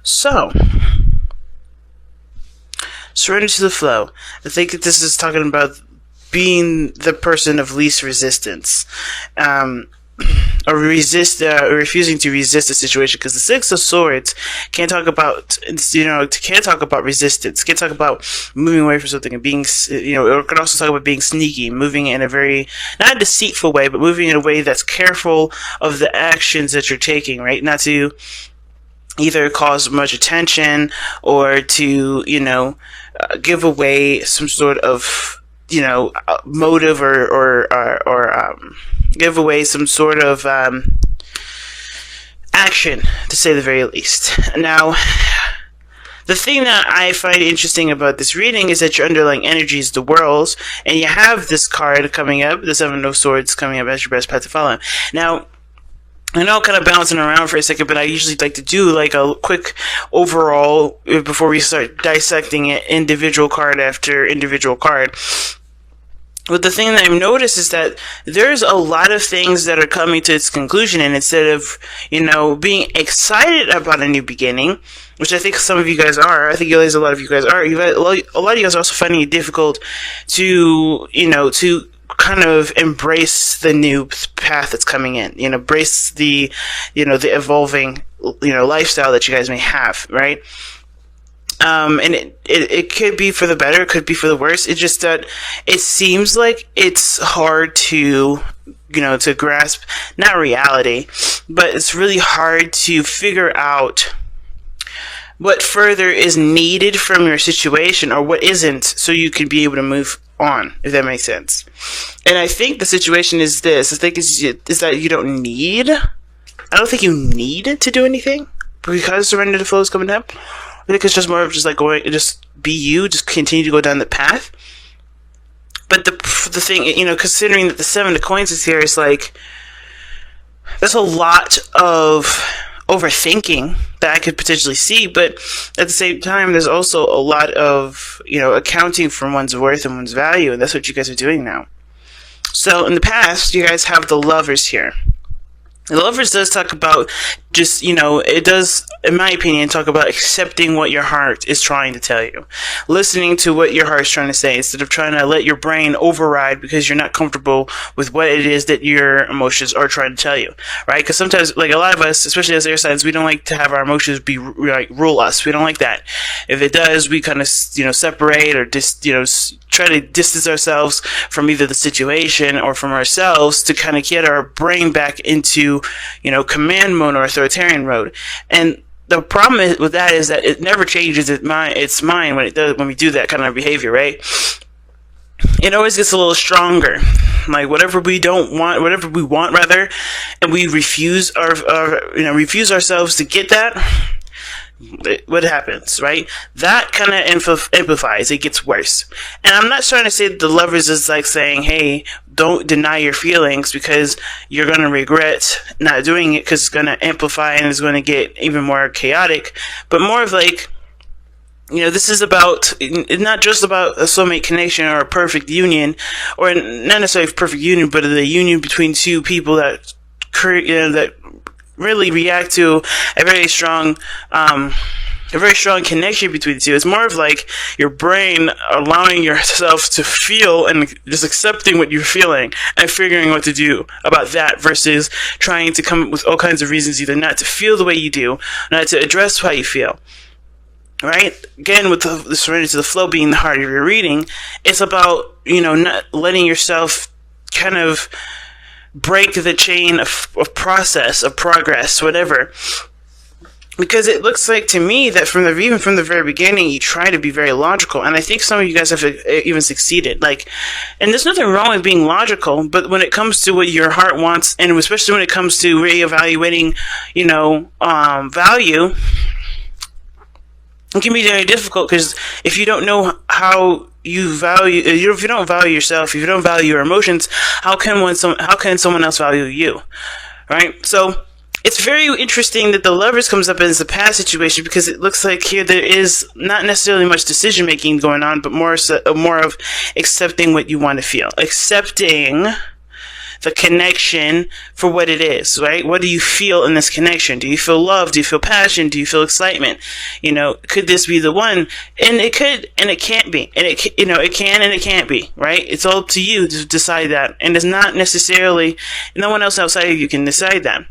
So, surrender to the flow. I think that this is talking about being the person of least resistance, or refusing to resist a situation. Because the Six of Swords can't talk about, can't talk about resistance. Can't talk about moving away from something and being, it can also talk about being sneaky, moving in a very, not a deceitful way, but moving in a way that's careful of the actions that you're taking, right? Not to either cause much attention or to, give away some sort of, motive or give away some sort of action, to say the very least. Now, the thing that I find interesting about this reading is that your underlying energy is the Worlds, and you have this card coming up, the Seven of Swords coming up as your best path to follow. Now, I know I'm kind of bouncing around for a second, but I usually like to do like a quick overall before we start dissecting it individual card after individual card. But the thing that I've noticed is that there's a lot of things that are coming to its conclusion, and instead of, being excited about a new beginning, which I think some of you guys are, I think a lot of you guys are, a lot of you guys are also finding it difficult to, to kind of embrace the new path that's coming in, embrace the, the evolving, lifestyle that you guys may have, right? And it could be for the better, it could be for the worse. It's just that it seems like it's hard to, to grasp, not reality, but it's really hard to figure out what further is needed from your situation or what isn't, so you can be able to move on, if that makes sense. And I think the situation is this. I think is that you don't need, I don't think you need to do anything because surrender to flow is coming up. I think it's just more of just like just be you, just continue to go down the path. But the thing, considering that the Seven of Coins is here, is like, there's a lot of overthinking that I could potentially see, but at the same time, there's also a lot of, accounting for one's worth and one's value, and that's what you guys are doing now. So in the past, you guys have the Lovers here. The Lovers does talk about just, it does, in my opinion, talk about accepting what your heart is trying to tell you. Listening to what your heart is trying to say instead of trying to let your brain override because you're not comfortable with what it is that your emotions are trying to tell you, right? Because sometimes, like a lot of us, especially as air signs, we don't like to have our emotions be, rule us. We don't like that. If it does, we kind of, separate or just, try to distance ourselves from either the situation or from ourselves to kind of get our brain back into, command mode or authoritarian mode. And the problem with that is that it never changes its mind when we do that kind of behavior, right? It always gets a little stronger. Like whatever we want rather, and we refuse ourselves to get that. What happens, right? That kind of amplifies. It gets worse. And I'm not trying to say that the Lovers is like saying, hey, don't deny your feelings because you're going to regret not doing it because it's going to amplify and it's going to get even more chaotic. But more of like, this is about, it's not just about a soulmate connection or a perfect union, or not necessarily a perfect union, but the union between two people that that really react to a very strong connection between the two. It's more of like your brain allowing yourself to feel and just accepting what you're feeling and figuring what to do about that versus trying to come up with all kinds of reasons either not to feel the way you do, not to address how you feel. Right? Again, with the surrender to the flow being the heart of your reading, it's about, not letting yourself kind of break the chain of process, of progress, whatever. Because it looks like to me that even from the very beginning, you try to be very logical. And I think some of you guys have even succeeded. And there's nothing wrong with being logical, but when it comes to what your heart wants, and especially when it comes to reevaluating, value, it can be very difficult because if you don't know how you value, if you don't value yourself, if you don't value your emotions, how can someone else value you, right? So it's very interesting that the Lovers comes up as the past situation because it looks like here there is not necessarily much decision making going on, but more of accepting what you want to feel, accepting the connection for what it is, right? What do you feel in this connection? Do you feel love? Do you feel passion? Do you feel excitement? You know, could this be the one? And it could, and it can't be. And it, you know, it can and it can't be, right? It's all up to you to decide that. And it's not necessarily, no one else outside of you can decide that.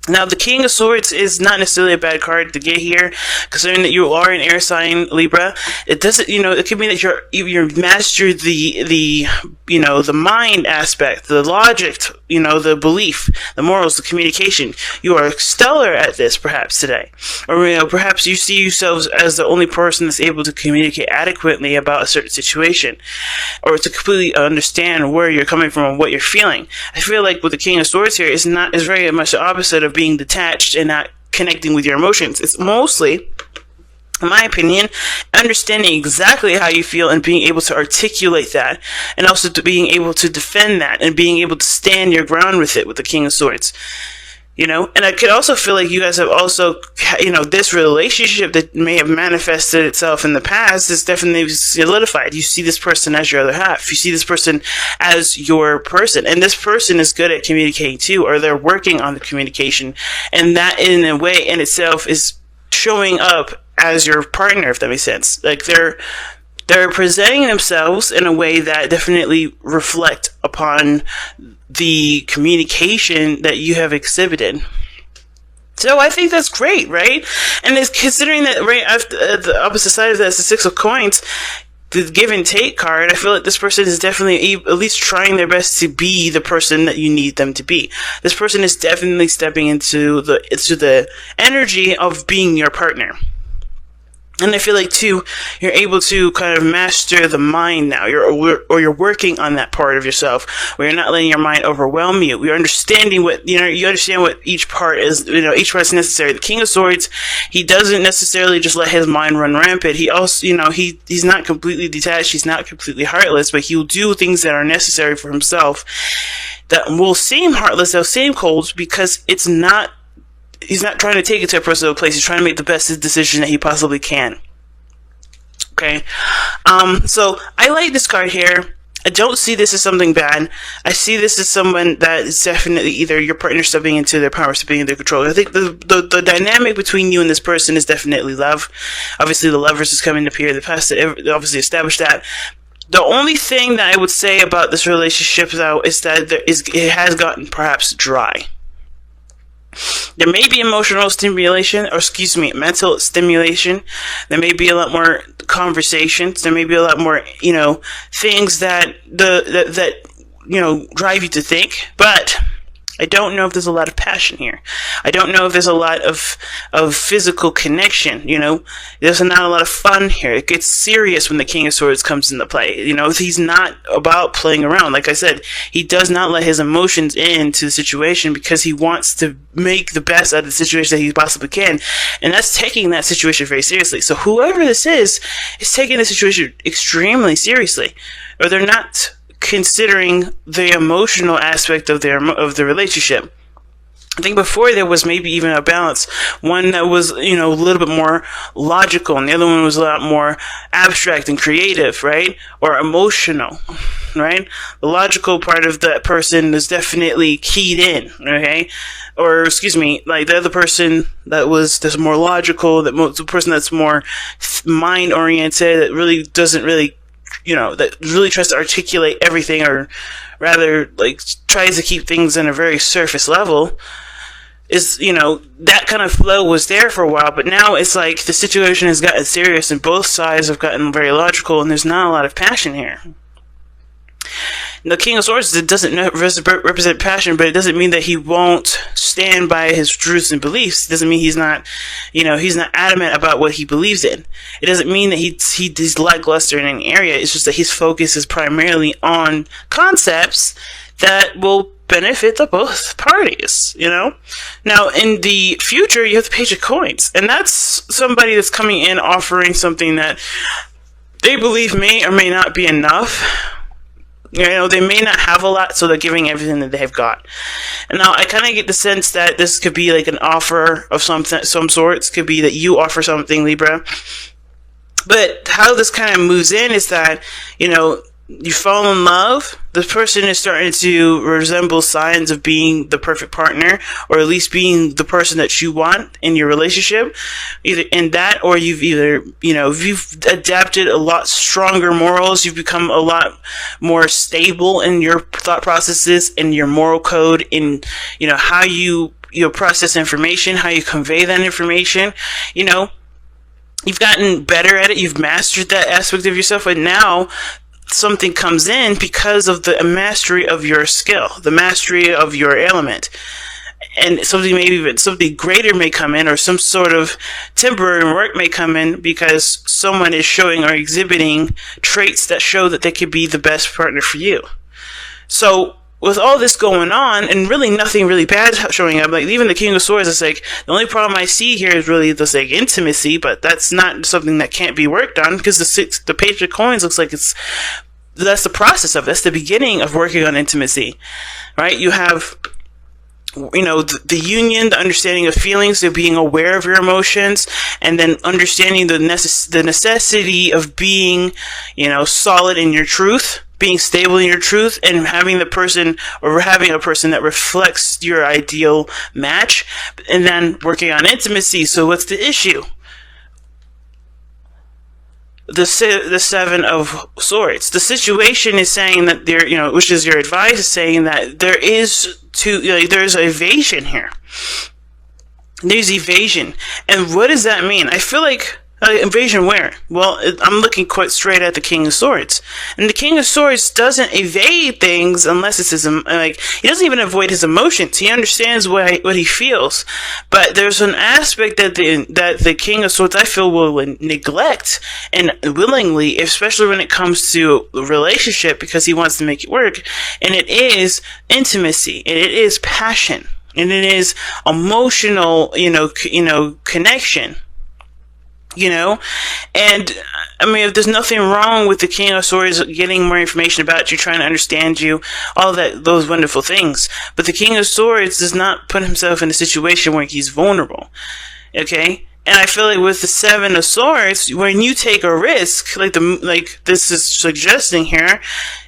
Now, the King of Swords is not necessarily a bad card to get here, considering that you are an air sign, Libra. It doesn't, you know, it could mean that you're mastered the, you know, the mind aspect, the logic, you know, the belief, the morals, the communication. You are stellar at this, perhaps, today. Or, you know, perhaps you see yourselves as the only person that's able to communicate adequately about a certain situation, or to completely understand where you're coming from and what you're feeling. I feel like with the King of Swords here, is very much the opposite of being detached and not connecting with your emotions. It's mostly, in my opinion, understanding exactly how you feel and being able to articulate that, and also to being able to defend that and being able to stand your ground with it with the King of Swords. You know, and I could also feel like you guys have also, you know, this relationship that may have manifested itself in the past is definitely solidified. You see this person as your other half. You see this person as your person. And this person is good at communicating too, or they're working on the communication. And that in a way in itself is showing up as your partner, if that makes sense. Like they're presenting themselves in a way that definitely reflect upon the communication that you have exhibited. So I think that's great, right? And it's considering that right after the opposite side of that is the Six of Coins, the give and take card. I feel like this person is definitely at least trying their best to be the person that you need them to be. This person is definitely stepping into the energy of being your partner. And I feel like too, you're able to kind of master the mind now. You're working on that part of yourself where you're not letting your mind overwhelm you. You're understanding what, you know, you understand what each part is, you know, each part is necessary. The King of Swords, he doesn't necessarily just let his mind run rampant. He also, you know, he's not completely detached. He's not completely heartless, but he'll do things that are necessary for himself that will seem heartless, they'll seem cold, because it's not, he's not trying to take it to a personal place. He's trying to make the best decision that he possibly can. Okay. So I like this card here. I don't see this as something bad. I see this as someone that is definitely either your partner stepping into their power, stepping into their control. I think the dynamic between you and this person is definitely love. Obviously, the Lovers is coming up here. The past obviously established that. The only thing that I would say about this relationship, though, is that it has gotten perhaps dry. There may be emotional stimulation, or excuse me, mental stimulation. There may be a lot more conversations. There may be a lot more, you know, things that you know, drive you to think. But I don't know if there's a lot of passion here. I don't know if there's a lot of physical connection, you know. There's not a lot of fun here. It gets serious when the King of Swords comes into play. You know, he's not about playing around. Like I said, he does not let his emotions into the situation because he wants to make the best out of the situation that he possibly can. And that's taking that situation very seriously. So whoever this is taking the situation extremely seriously. Or they're not considering the emotional aspect of the relationship. I think before there was maybe even a balance. One that was, you know, a little bit more logical, and the other one was a lot more abstract and creative, right? Or emotional, right? The logical part of that person is definitely keyed in, okay? Or, excuse me, like the other person that's more logical, the person that's more mind-oriented, that really doesn't really, you know, that really tries to articulate everything, or rather, like, tries to keep things on a very surface level, is, you know, that kind of flow was there for a while, but now it's like the situation has gotten serious and both sides have gotten very logical, and there's not a lot of passion here. The King of Swords, it doesn't represent passion, but it doesn't mean that he won't stand by his truths and beliefs. It doesn't mean he's not, you know, he's not adamant about what he believes in. It doesn't mean that he's lackluster in any area. It's just that his focus is primarily on concepts that will benefit the both parties, you know? Now, in the future, you have the Page of Coins, and that's somebody that's coming in offering something that they believe may or may not be enough. You know, they may not have a lot, so they're giving everything that they've got. And now I kind of get the sense that this could be like an offer of some sorts. Could be that you offer something, Libra. But how this kind of moves in is that, you know, you fall in love, this person is starting to resemble signs of being the perfect partner, or at least being the person that you want in your relationship. Either in that, or you've adapted a lot stronger morals, you've become a lot more stable in your thought processes, in your moral code, in, how you process information, how you convey that information. You've gotten better at it, you've mastered that aspect of yourself, and now something comes in because of the mastery of your skill, the mastery of your element. And something greater may come in, or some sort of temporary work may come in because someone is showing or exhibiting traits that show that they could be the best partner for you. So with all this going on, and really nothing really bad showing up, like even the King of Swords, it's like, the only problem I see here is really this like intimacy, but that's not something that can't be worked on, because the Page of Coins looks like that's the process of it. That's the beginning of working on intimacy, right? You have, the union, the understanding of feelings, so being aware of your emotions, and then understanding the necessity of being, solid in your truth, being stable in your truth, and having a person that reflects your ideal match, and then working on intimacy. So what's the issue? The Seven of Swords. The situation is saying that which is your advice, is saying that there's evasion here. There's evasion. And what does that mean? I feel like, invasion where? Well, I'm looking quite straight at the King of Swords. And the King of Swords doesn't evade things unless it's he doesn't even avoid his emotions. He understands what he feels. But there's an aspect that the King of Swords, I feel, will neglect, and willingly, especially when it comes to a relationship, because he wants to make it work. And it is intimacy, and it is passion, and it is emotional, connection. And if there's nothing wrong with the King of Swords getting more information about you, trying to understand you, all those wonderful things, but the King of Swords does not put himself in a situation where he's vulnerable. Okay? And I feel like with the Seven of Swords, when you take a risk, like this is suggesting here,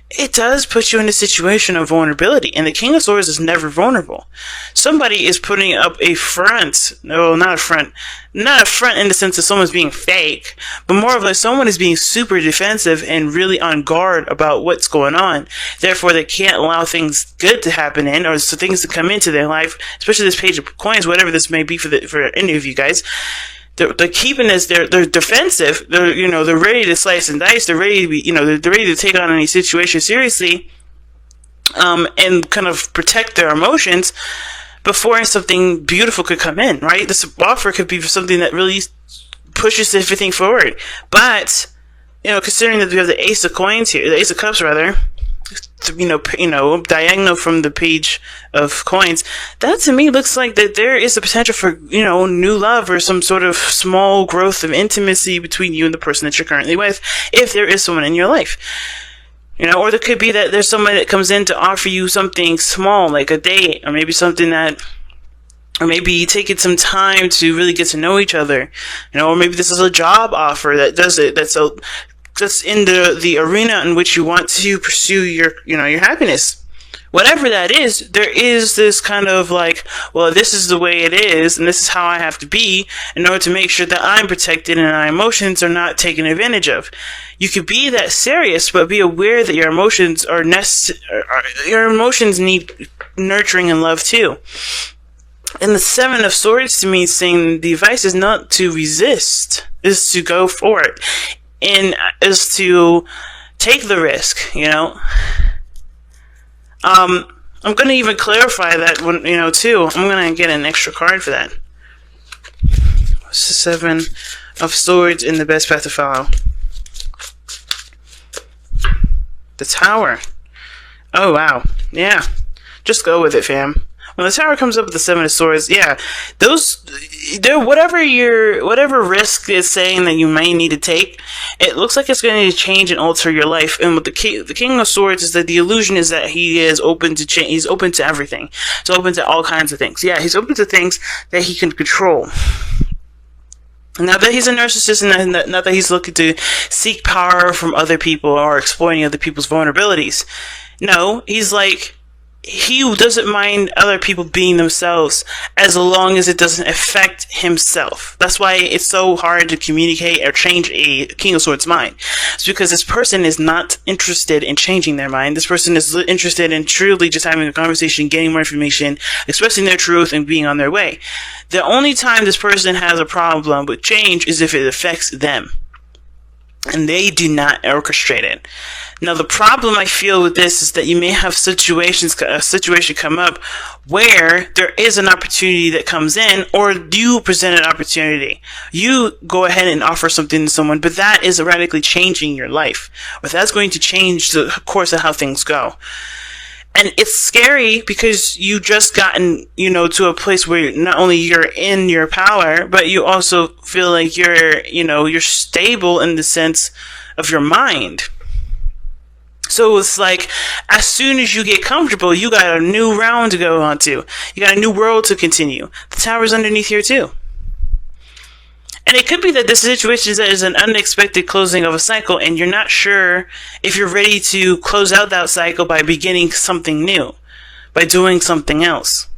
it does put you in a situation of vulnerability. And the King of Swords is never vulnerable. Somebody is putting up a front. No, not a front. Not a front in the sense that someone's being fake, but more of like someone is being super defensive and really on guard about what's going on. Therefore, they can't allow things good to happen or things to come into their life, especially this Page of Coins, whatever this may be for any of you guys. They're keeping this. They're defensive. They're ready to slice and dice. They're ready to be. They're ready to take on any situation seriously, and kind of protect their emotions before something beautiful could come in. Right? This offer could be something that really pushes everything forward. But considering that we have the Ace of Coins here, the Ace of Cups rather, diagonal from the Page of Coins, that to me looks like that there is a potential for, new love, or some sort of small growth of intimacy between you and the person that you're currently with, if there is someone in your life. Or there could be that there's somebody that comes in to offer you something small, like a date, or maybe something or maybe taking some time to really get to know each other, or maybe this is a job offer that does it, that's in the arena in which you want to pursue your happiness. Whatever that is, there is this kind of like, well, this is the way it is, and this is how I have to be in order to make sure that I'm protected and my emotions are not taken advantage of. You could be that serious, but be aware that your emotions your emotions need nurturing and love too. And the Seven of Swords to me is saying the advice is not to resist, is to go for it. And is to take the risk, I'm going to even clarify that one, too. I'm going to get an extra card for that. What's the Seven of Swords in the best path to follow? The Tower. Oh, wow. Yeah. Just go with it, fam. When the Tower comes up with the Seven of Swords, yeah, whatever risk is saying that you may need to take, it looks like it's going to change and alter your life. And with the King of Swords is that the illusion is that he is open to change. He's open to everything. He's open to all kinds of things. Yeah, he's open to things that he can control. Not that he's a narcissist, and not that he's looking to seek power from other people or exploiting other people's vulnerabilities. No, he's like, he doesn't mind other people being themselves as long as it doesn't affect himself. That's why it's so hard to communicate or change a King of Swords mind. It's because this person is not interested in changing their mind. This person is interested in truly just having a conversation, getting more information, expressing their truth, and being on their way. The only time this person has a problem with change is if it affects them, and they do not orchestrate it. Now, the problem I feel with this is that you may have a situation come up where there is an opportunity that comes in, or you present an opportunity. You go ahead and offer something to someone, but that is radically changing your life. But that's going to change the course of how things go. And it's scary because you just gotten, to a place where not only you're in your power, but you also feel like you're stable in the sense of your mind. So it's like, as soon as you get comfortable, you got a new round to go on to. You got a new world to continue. The tower's underneath here too. And it could be that this situation is an unexpected closing of a cycle, and you're not sure if you're ready to close out that cycle by beginning something new, by doing something else.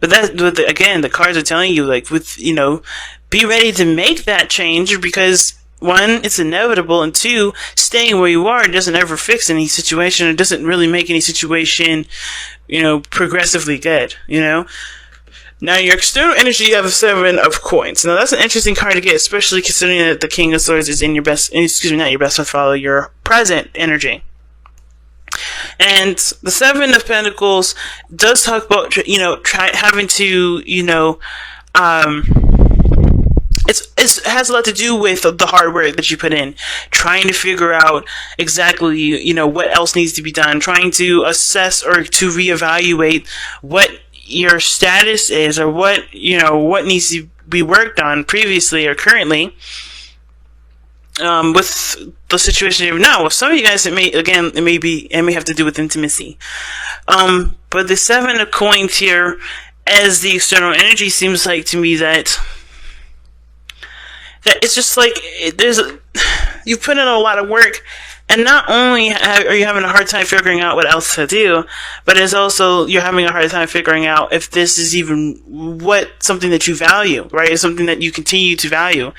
But again, the cards are telling you, like, be ready to make that change, because one, it's inevitable, and two, staying where you are doesn't ever fix any situation. It doesn't really make any situation, progressively good, Now, your external energy, you have a 7 of coins. Now, that's an interesting card to get, especially considering that the King of Swords is in your not your best follow, your present energy. And the 7 of Pentacles does talk about, having to, it has a lot to do with the hard work that you put in, trying to figure out exactly, what else needs to be done, trying to assess or to reevaluate what your status is, or what needs to be worked on previously or currently, with the situation you're now. With some of you guys, it may have to do with intimacy. But the 7 of coins here, as the external energy, seems like to me that it's just like you put in a lot of work, and not only are you having a hard time figuring out what else to do, but it's also you're having a hard time figuring out if this is even something that you value, right? Is something that you continue to value,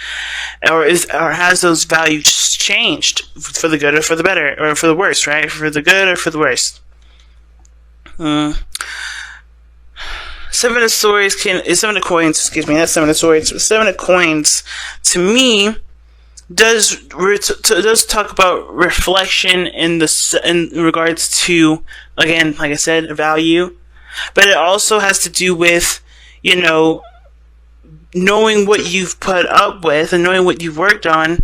or has those values changed for the good or for the better or for the worse, right? For the good or for the worse. 7 of Swords Seven of Coins. Excuse me, that's 7 of Swords. 7 of Coins, to me, does talk about reflection in regards to, again, like I said, value, but it also has to do with, knowing what you've put up with and knowing what you've worked on,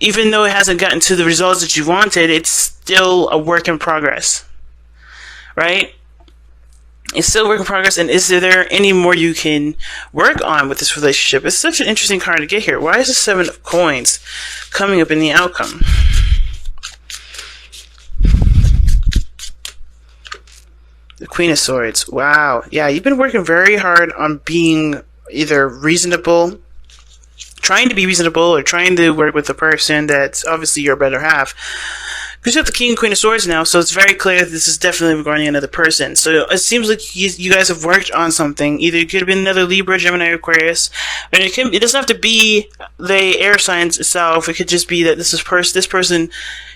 even though it hasn't gotten to the results that you wanted, it's still a work in progress, right? It's still a work in progress, and is there any more you can work on with this relationship? It's such an interesting card to get here. Why is the 7 of Coins coming up in the outcome? The Queen of Swords. Wow. Yeah, you've been working very hard on being either reasonable, trying to be reasonable, or trying to work with a person that's obviously your better half. Because you have the King and Queen of Swords now, so it's very clear that this is definitely regarding another person. So it seems like you guys have worked on something. Either it could have been another Libra, Gemini, or Aquarius. And it doesn't have to be the air signs itself. It could just be that this person,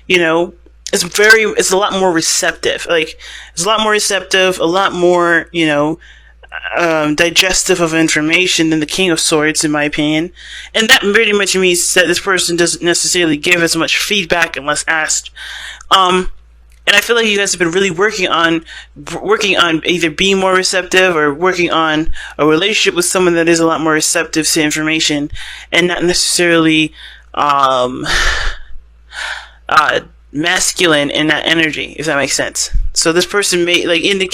it's a lot more receptive. Like, it's a lot more receptive, a lot more, digestive of information than the King of Swords, in my opinion. And that pretty much means that this person doesn't necessarily give as much feedback unless asked. And I feel like you guys have been really working on either being more receptive or working on a relationship with someone that is a lot more receptive to information and not necessarily masculine in that energy, if that makes sense. So this person it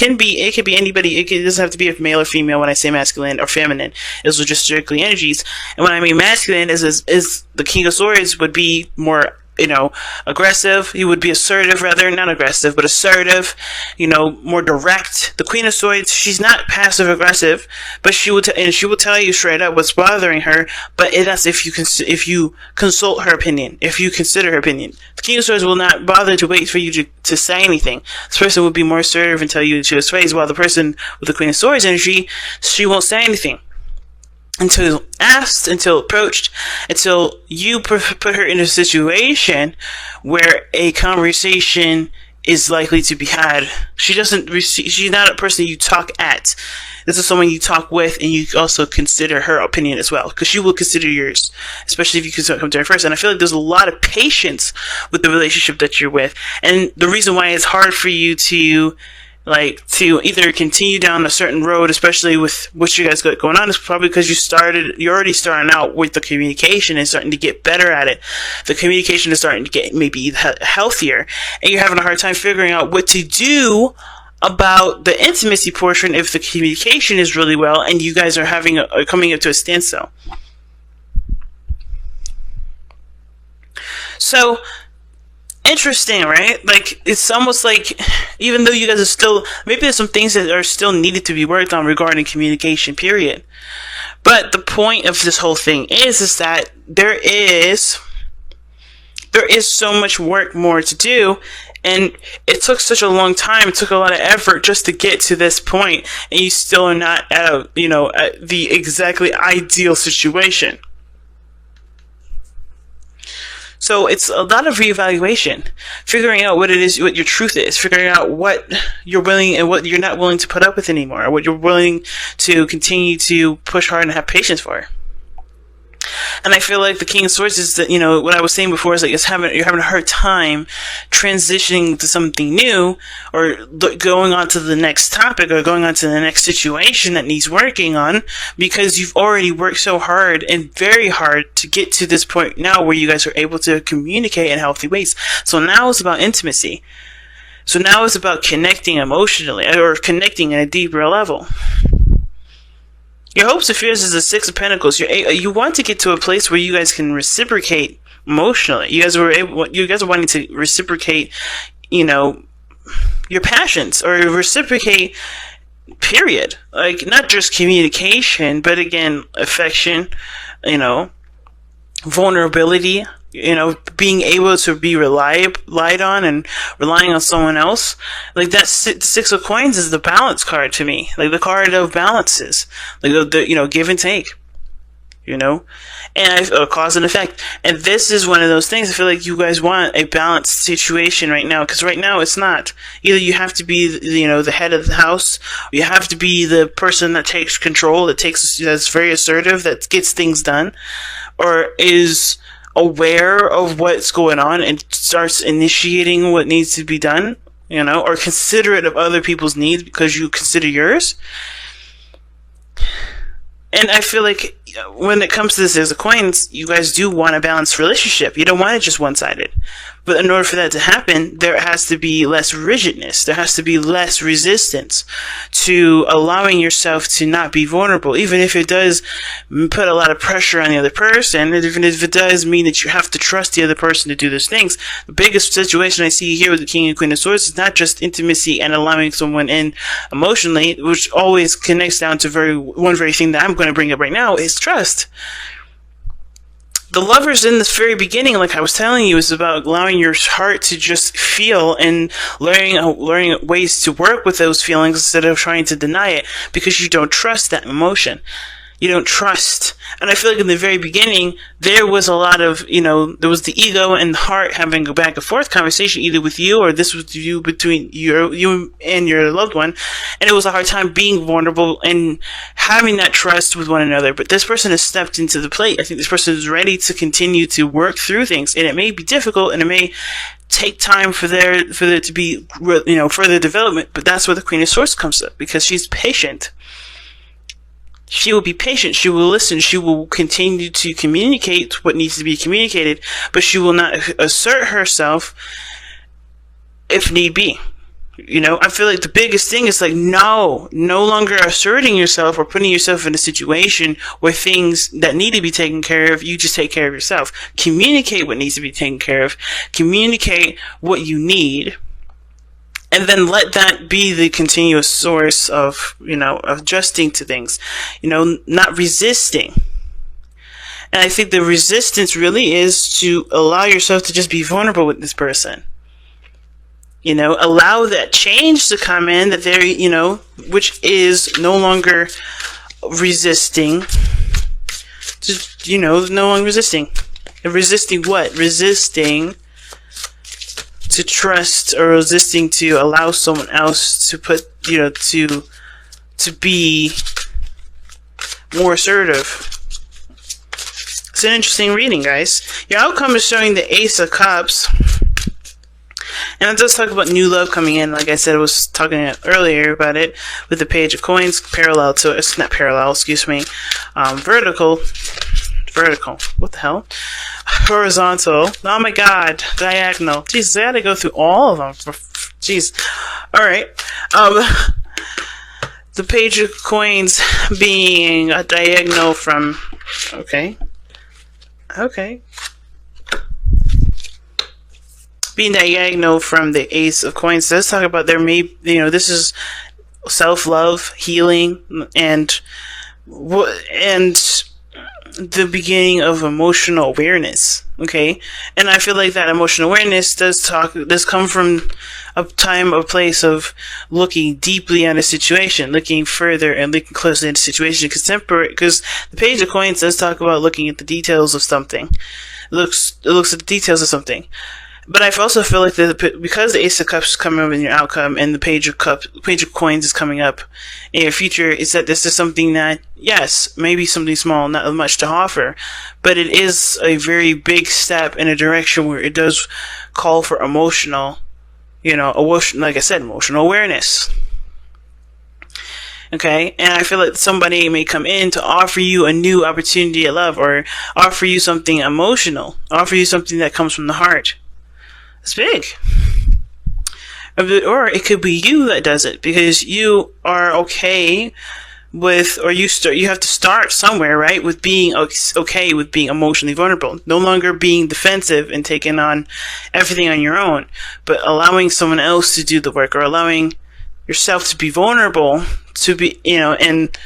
could be anybody. It doesn't have to be a male or female when I say masculine or feminine. Those are just strictly energies. And when I mean masculine is the King of Swords would be more aggressive. He would be assertive, rather, not aggressive, but assertive, more direct. The Queen of Swords, she's not passive aggressive, but she will tell you straight up what's bothering her. But that's if you consult her opinion, if you consider her opinion. The King of Swords will not bother to wait for you to say anything. This person would be more assertive and tell you to his face, while the person with the Queen of Swords energy, she won't say anything until asked, until approached, until you put her in a situation where a conversation is likely to be had. She's not a person you talk at. This is someone you talk with, and you also consider her opinion as well, because she will consider yours, especially if you come to her first. And I feel like there's a lot of patience with the relationship that you're with, and the reason why it's hard for you to either continue down a certain road, especially with what you guys got going on, is probably because you're already starting out with the communication and starting to get better at it. The communication is starting to get maybe healthier, and you're having a hard time figuring out what to do about the intimacy portion if the communication is really well and you guys are coming up to a standstill. So, interesting, right? It's almost like, even though you guys are still, maybe there's some things that are still needed to be worked on regarding communication, period. But the point of this whole thing is that there is so much work more to do, and it took such a long time, it took a lot of effort just to get to this point, and you still are not at the exactly ideal situation. So it's a lot of reevaluation, figuring out what it is, what your truth is, figuring out what you're willing and what you're not willing to put up with anymore, or what you're willing to continue to push hard and have patience for. And I feel like the King of Swords is that, what I was saying before is like you're having a hard time transitioning to something new, or going on to the next topic, or going on to the next situation that needs working on, because you've already worked so hard and very hard to get to this point now where you guys are able to communicate in healthy ways. So now it's about intimacy. So now it's about connecting emotionally, or connecting at a deeper level. Your hopes and fears is the Six of Pentacles. You want to get to a place where you guys can reciprocate emotionally. You guys are wanting to reciprocate, your passions, or reciprocate, period. Not just communication, but again, affection, vulnerability, being able to be relied on and relying on someone else. That's Six of Coins is the balance card to me. The card of balances. The give and take. And cause and effect. And this is one of those things. I feel like you guys want a balanced situation right now, because right now it's not. Either you have to be, the head of the house, or you have to be the person that takes control, that's very assertive, that gets things done, or is aware of what's going on and starts initiating what needs to be done, or considerate of other people's needs because you consider yours. And I feel like when it comes to this Six of Coins, you guys do want a balanced relationship. You don't want it just one-sided. But in order for that to happen, there has to be less rigidness. There has to be less resistance to allowing yourself to not be vulnerable, even if it does put a lot of pressure on the other person, and even if it does mean that you have to trust the other person to do those things. The biggest situation I see here with the King and Queen of Swords is not just intimacy and allowing someone in emotionally, which always connects down to one very thing that I'm going to bring up right now, is trust. The Lovers in this very beginning, like I was telling you, is about allowing your heart to just feel and learning ways to work with those feelings instead of trying to deny it, because you don't trust that emotion. You don't trust. And I feel like in the very beginning, there was a lot of, there was the ego and the heart having a back and forth conversation, either with you or this was you, between you and your loved one. And it was a hard time being vulnerable and having that trust with one another. But this person has stepped into the plate. I think this person is ready to continue to work through things. And it may be difficult and it may take time for there to be, further development. But that's where the Queen of Swords comes up, because she's patient. She will be patient, she will listen, she will continue to communicate what needs to be communicated, but she will not assert herself if need be. I feel like the biggest thing is like, no longer asserting yourself or putting yourself in a situation where things that need to be taken care of, you just take care of yourself. Communicate what needs to be taken care of. Communicate what you need. And then let that be the continuous source of, adjusting to things. Not resisting. And I think the resistance really is to allow yourself to just be vulnerable with this person. Allow that change to come in, that there, which is no longer resisting. Just, no longer resisting. And resisting what? Resisting to trust, or resisting to allow someone else to put, to be more assertive. It's an interesting reading, guys. Your outcome is showing the Ace of Cups. And it does talk about new love coming in. Like I said, I was talking earlier about it with the Page of Coins parallel to it's not parallel, excuse me. Vertical. What the hell? Horizontal. Oh my god. Diagonal. Jesus, I had to go through all of them. Jeez. Alright. The Page of Coins being a diagonal from... Okay. Being diagonal from the Ace of Coins does talk about there may, this is self-love, healing, and the beginning of emotional awareness. Okay, and I feel like that emotional awareness does come from a time or place of looking deeply at a situation, looking further and looking closely at a situation, because the Page of Coins does talk about looking at the details of something. It looks at the details of something. But I also feel like because the Ace of Cups is coming up in your outcome, and the Page of Coins is coming up in your future, is that this is something that, yes, maybe something small, not much to offer, but it is a very big step in a direction where it does call for emotional, like I said, emotional awareness. Okay, and I feel like somebody may come in to offer you a new opportunity at love, or offer you something emotional, offer you something that comes from the heart. It's big. Or it could be you that does it, because you are okay with, or you have to start somewhere, right? With being okay with being emotionally vulnerable. No longer being defensive and taking on everything on your own, but allowing someone else to do the work, or allowing yourself to be vulnerable, to be, and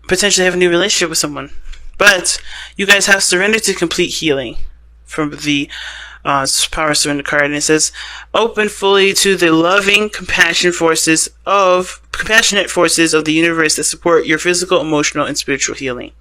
potentially have a new relationship with someone. But you guys have surrendered to complete healing from the Power Surrender card, and it says, open fully to the loving, compassionate forces of the universe that support your physical, emotional, and spiritual healing.